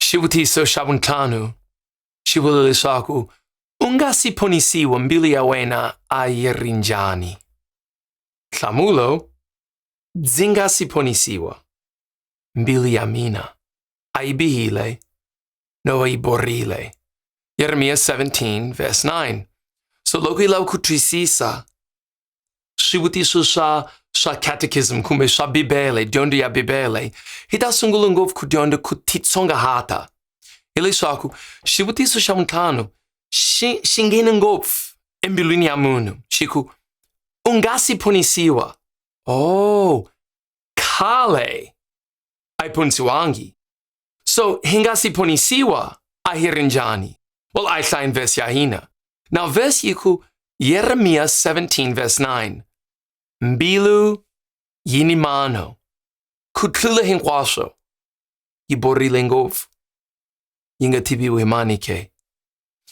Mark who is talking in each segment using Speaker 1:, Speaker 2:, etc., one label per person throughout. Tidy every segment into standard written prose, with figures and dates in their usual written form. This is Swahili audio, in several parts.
Speaker 1: xivutiso xa vuntlhanu xi vula leswaku u nga si ponisiwa mbilu ya wena a yi ri njhani? Nhlamulo, ndzi nga si ponisiwa. Mbilu ya mina a yi bihile no yi borile. Yeremiya 17 verse 9. So loko hi lava ku twisisa swivutiso swa Catechism kumbe swa Bibele, dyondzo ya Bibele, hi ta sungula ngopfu ku dyondza ku titsongahata. Hileswaku xivutiso xa vuntlhanu xi nghene ngopfu embilwini ya munhu. Xi ku, u nga si ponisiwa. Oh, khale a yi ponisiwangi. So hi nga si ponisiwa a hi ri njhani? Well, a hi hlayeni verse ya hina. Now verse yi ku, Yeremiya 17 verse 9. Mbilu yi ni mano, ku tlula hinkwaswo, yi borile ngopfu, yi nga tiviwi hi mani ke.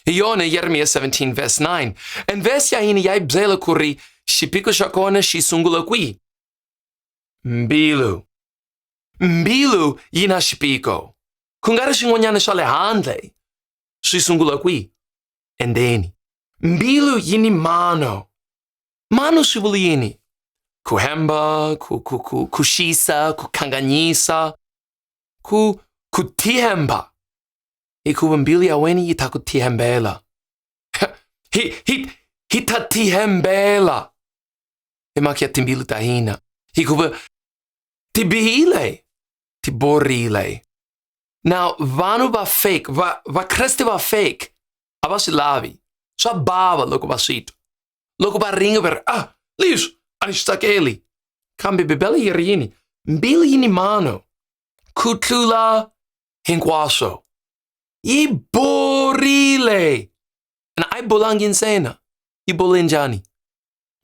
Speaker 1: Hi yona Yeremiya 17 verse 9. And verse ya hina ya hi byela ku ri xiphiqo xa kona xi sungula kwihi? Mbilu. Mbilu yi na xiphiqo. Ku nga ri swin'wanyana swa le handle. Swi sungula kwihi? Endzeni. Mbilu yi ni mano. Mano swi vula yini? Ku hemba, ku xisa, ku kanganyisa, ku tihemba. Hikuva mbilu ya wena yi ta ku tihembela. Hi ta tihembela. Hi mhaka ya timbilu ta hina. Hikuva ti bihile, ti borile. Now, vanhu va fake, vakreste va fake, a va swi lavi. Swa bava loko va swi twa. Loko va ringa va ri, leswi a ni swi tsakeli. Kambe Bibele yi ri yini? Mbilu yi ni mano, ku tlula hinkwaswo. Yi borile. Na a yi bolangi ntsena. Yi bole njhani?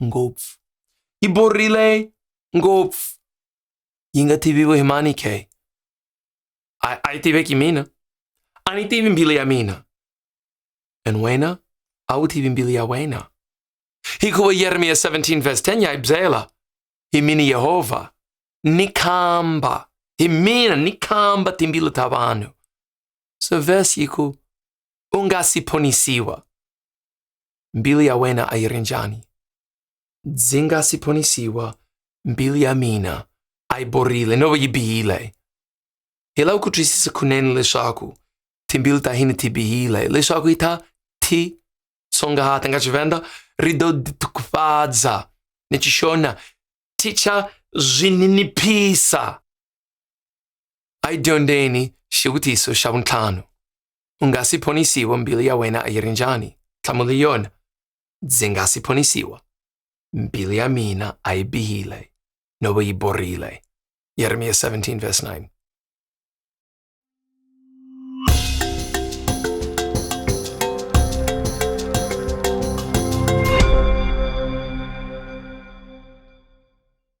Speaker 1: Ngopfu. Yi borile ngopfu. Yi nga tiviwi hi mani ke? A yi tiveki mina. A ni tivi mbilu ya mina. And wena, a wu tivi mbilu ya wena. Hikuva Yeremiya 17 verse 10 ya hi byela, hi mina Yehova, ni khamba. Hi mina ni khamba timbilu ta vanhu. So verse yi ku, u nga si ponisiwa. Mbilu ya wena a yi ri njhani? Ndzi nga si ponisiwa, mbilu ya mina a yi borile no yi bihile. Hi lava ku twisisa kunene leswaku timbilu ta hina ti bihile, leswaku hi ta Tsonga nga Tshivenda ri do ditukufadza. Ni Xishona ti cha zwininipisa. A hi dyondzeni xivutiso xa vuntlhanu. U nga si ponisiwa mbilu ya wena a yi ri njhani? Nhlamulo yona, ndzi nga si ponisiwa. Mbilu ya mina a yi bihile no yi borile. Yeremiya 17 verse 9.